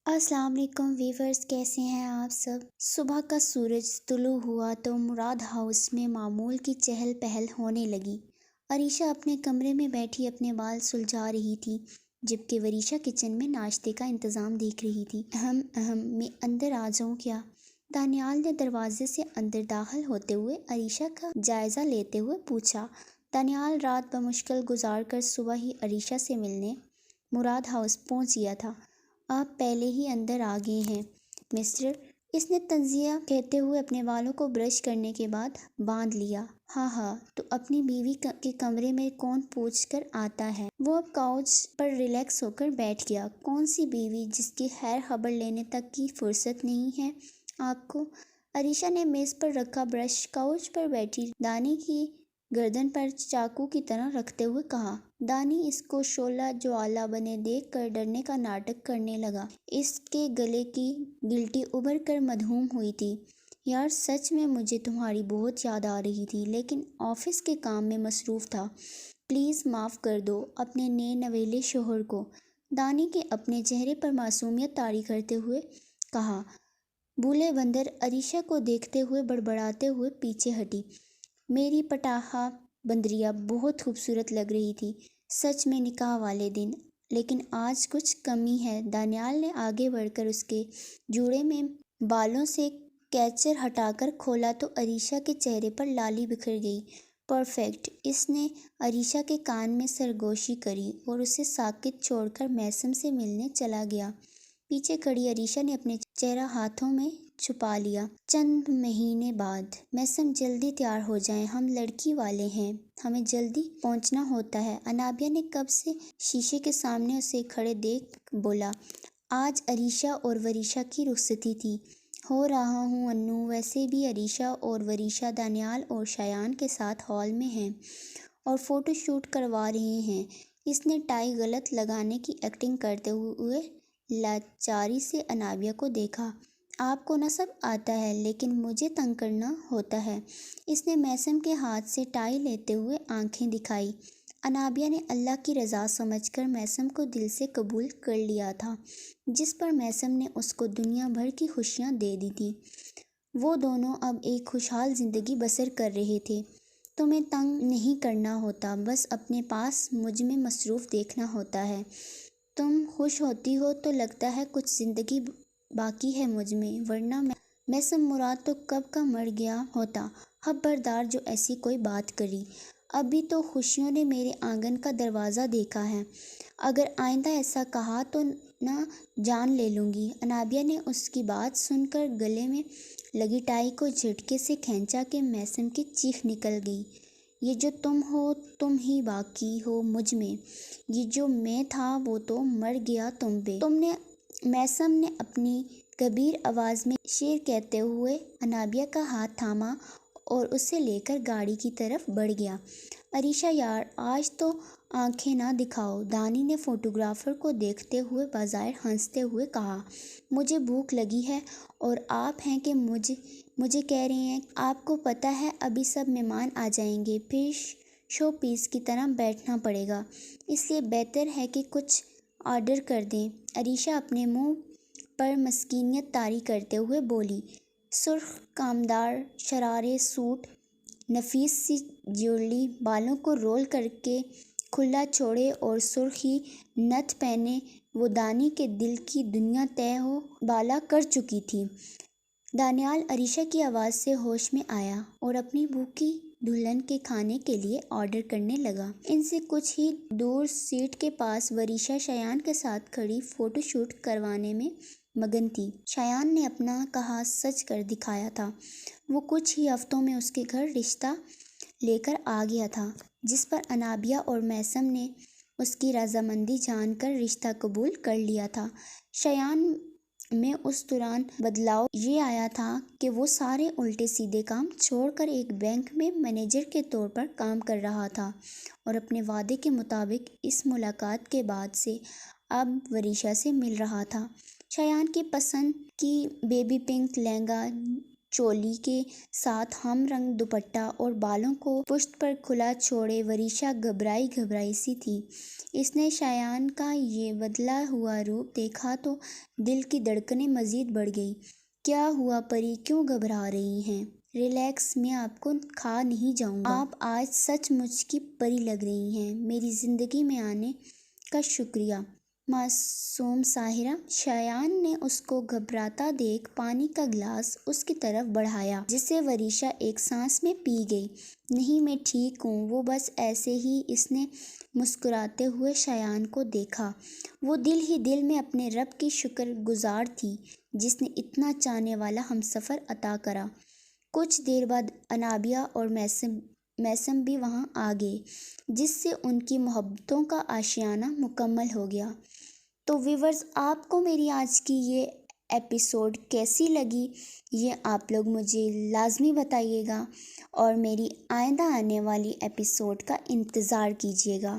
السلام علیکم ویورز، کیسے ہیں آپ سب؟ صبح کا سورج طلوع ہوا تو مراد ہاؤس میں معمول کی چہل پہل ہونے لگی۔ عریشہ اپنے کمرے میں بیٹھی اپنے بال سلجھا رہی تھی، جبکہ وریشہ کچن میں ناشتے کا انتظام دیکھ رہی تھی۔ میں اندر آ جاؤں کیا؟ دانیال نے دروازے سے اندر داخل ہوتے ہوئے عریشہ کا جائزہ لیتے ہوئے پوچھا۔ دانیال رات بمشکل گزار کر صبح ہی عریشہ سے ملنے مراد ہاؤس پہنچ گیا تھا۔ آپ پہلے ہی اندر آ گئے ہیں مسٹر، اس نے تنزیہ کہتے ہوئے اپنے بالوں کو برش کرنے کے بعد باندھ لیا۔ ہاں تو اپنی بیوی کے کمرے میں کون پوچھ کر آتا ہے؟ وہ اب کاؤچ پر ریلیکس ہو کر بیٹھ گیا۔ کون سی بیوی جس کی خیر خبر لینے تک کی فرصت نہیں ہے آپ کو؟ عریشہ نے میز پر رکھا برش کاؤچ پر بیٹھی دانی کی گردن پر چاقو کی طرح رکھتے ہوئے کہا۔ دانی اس کو شعلہ جوالا بنے دیکھ کر ڈرنے کا ناٹک کرنے لگا۔ اس کے گلے کی گلٹی ابھر کر مدھوم ہوئی تھی۔ یار سچ میں مجھے تمہاری بہت یاد آ رہی تھی، لیکن آفس کے کام میں مصروف تھا۔ پلیز معاف کر دو اپنے نئے نویلے شوہر کو، دانی کے اپنے چہرے پر معصومیت طاری کرتے ہوئے کہا۔ بھولے بندر عریشہ کو دیکھتے ہوئے بڑبڑاتے ہوئے پیچھے ہٹی۔ میری پٹاخہ بندریا بہت خوبصورت لگ رہی تھی، سچ میں نکاح والے دن، لیکن آج کچھ کمی ہے۔ دانیال نے آگے بڑھ کر اس کے جوڑے میں بالوں سے کیچر ہٹا کر کھولا تو عریشہ کے چہرے پر لالی بکھر گئی۔ پرفیکٹ، اس نے عریشہ کے کان میں سرگوشی کری اور اسے ساکت چھوڑ کر میثم سے ملنے چلا گیا۔ پیچھے کھڑی عریشہ نے اپنے چہرہ ہاتھوں میں چھپا لیا۔ چند مہینے بعد میثم جلدی تیار ہو جائیں، ہم لڑکی والے ہیں، ہمیں جلدی پہنچنا ہوتا ہے۔ انابیہ نے کب سے شیشے کے سامنے اسے کھڑے دیکھ بولا۔ آج عریشہ اور وریشہ کی رخصتی تھی۔ ہو رہا ہوں انو، ویسے بھی عریشہ اور وریشہ دانیال اور شایان کے ساتھ ہال میں ہیں اور فوٹو شوٹ کروا رہے ہیں۔ اس نے ٹائی غلط لگانے کی ایکٹنگ کرتے ہوئے لاچاری سے انابیہ کو دیکھا۔ آپ کو نہ سب آتا ہے، لیکن مجھے تنگ کرنا ہوتا ہے۔ اس نے میثم کے ہاتھ سے ٹائی لیتے ہوئے آنکھیں دکھائی۔ انابیہ نے اللہ کی رضا سمجھ کر میثم کو دل سے قبول کر لیا تھا، جس پر میثم نے اس کو دنیا بھر کی خوشیاں دے دی تھیں۔ وہ دونوں اب ایک خوشحال زندگی بسر کر رہے تھے۔ تمہیں تنگ نہیں کرنا ہوتا، بس اپنے پاس مجھ میں مصروف دیکھنا ہوتا ہے۔ تم خوش ہوتی ہو تو لگتا ہے کچھ زندگی باقی ہے مجھ میں، ورنہ میثم مراد تو کب کا مر گیا ہوتا۔ خبردار جو ایسی کوئی بات کری، ابھی تو خوشیوں نے میرے آنگن کا دروازہ دیکھا ہے، اگر آئندہ ایسا کہا تو نہ جان لے لوں گی۔ انابیہ نے اس کی بات سن کر گلے میں لگی ٹائی کو جھٹکے سے کھینچا کہ میثم کی چیخ نکل گئی۔ یہ جو تم ہو، تم ہی باقی ہو مجھ میں، یہ جو میں تھا وہ تو مر گیا تم پہ۔ میثم نے اپنی کبیر آواز میں شعر کہتے ہوئے انابیہ کا ہاتھ تھاما اور اسے لے کر گاڑی کی طرف بڑھ گیا۔ عریشہ یار آج تو آنکھیں نہ دکھاؤ، دانی نے فوٹوگرافر کو دیکھتے ہوئے بظاہر ہنستے ہوئے کہا۔ مجھے بھوک لگی ہے اور آپ ہیں کہ مجھے کہہ رہے ہیں؟ آپ کو پتہ ہے ابھی سب مہمان آ جائیں گے، پھر شو پیس کی طرح بیٹھنا پڑے گا، اس لیے بہتر ہے کہ کچھ آرڈر کر دیں۔ عریشہ اپنے منہ پر مسکینیت طاری کرتے ہوئے بولی۔ سرخ کامدار شرارے سوٹ، نفیس سی جیولری، بالوں کو رول کر کے کھلا چھوڑے اور سرخی نتھ پہنے وہ دانی کے دل کی دنیا تہہ و بالا کر چکی تھی۔ دانیال عریشہ کی آواز سے ہوش میں آیا اور اپنی بھوکی دلہن کے کھانے کے لیے آرڈر کرنے لگا۔ ان سے کچھ ہی دور سیٹ کے پاس وریشہ شایان کے ساتھ کھڑی فوٹو شوٹ کروانے میں مگن تھی۔ شایان نے اپنا کہا سچ کر دکھایا تھا، وہ کچھ ہی ہفتوں میں اس کے گھر رشتہ لے کر آ گیا تھا، جس پر انابیہ اور میثم نے اس کی رضامندی جان کر رشتہ قبول کر لیا تھا۔ شایان میں اس دوران بدلاؤ یہ آیا تھا کہ وہ سارے الٹے سیدھے کام چھوڑ کر ایک بینک میں مینیجر کے طور پر کام کر رہا تھا اور اپنے وعدے کے مطابق اس ملاقات کے بعد سے اب وریشہ سے مل رہا تھا۔ شایان کی پسند کی بیبی پنک لہنگا چولی کے ساتھ ہم رنگ دوپٹہ اور بالوں کو پشت پر کھلا چھوڑے وریشا گھبرائی سی تھی۔ اس نے شایان کا یہ بدلا ہوا روپ دیکھا تو دل کی دھڑکنیں مزید بڑھ گئی۔ کیا ہوا پری، کیوں گھبرا رہی ہیں؟ ریلیکس، میں آپ کو کھا نہیں جاؤں گا۔ آپ آج سچ مچ کی پری لگ رہی ہیں۔ میری زندگی میں آنے کا شکریہ معصوم ساحرہ۔ شایان نے اس کو گھبراتا دیکھ پانی کا گلاس اس کی طرف بڑھایا، جسے وریشا ایک سانس میں پی گئی۔ نہیں، میں ٹھیک ہوں، وہ بس ایسے ہی۔ اس نے مسکراتے ہوئے شایان کو دیکھا۔ وہ دل ہی دل میں اپنے رب کی شکر گزار تھی جس نے اتنا چاہنے والا ہمسفر عطا کرا۔ کچھ دیر بعد انابیہ اور میسم بھی وہاں آ گئے، جس سے ان کی محبتوں کا آشیانہ مکمل ہو گیا۔ تو ویورز، آپ کو میری آج کی یہ ایپیسوڈ کیسی لگی، یہ آپ لوگ مجھے لازمی بتائیے گا، اور میری آئندہ آنے والی ایپیسوڈ کا انتظار کیجیے گا۔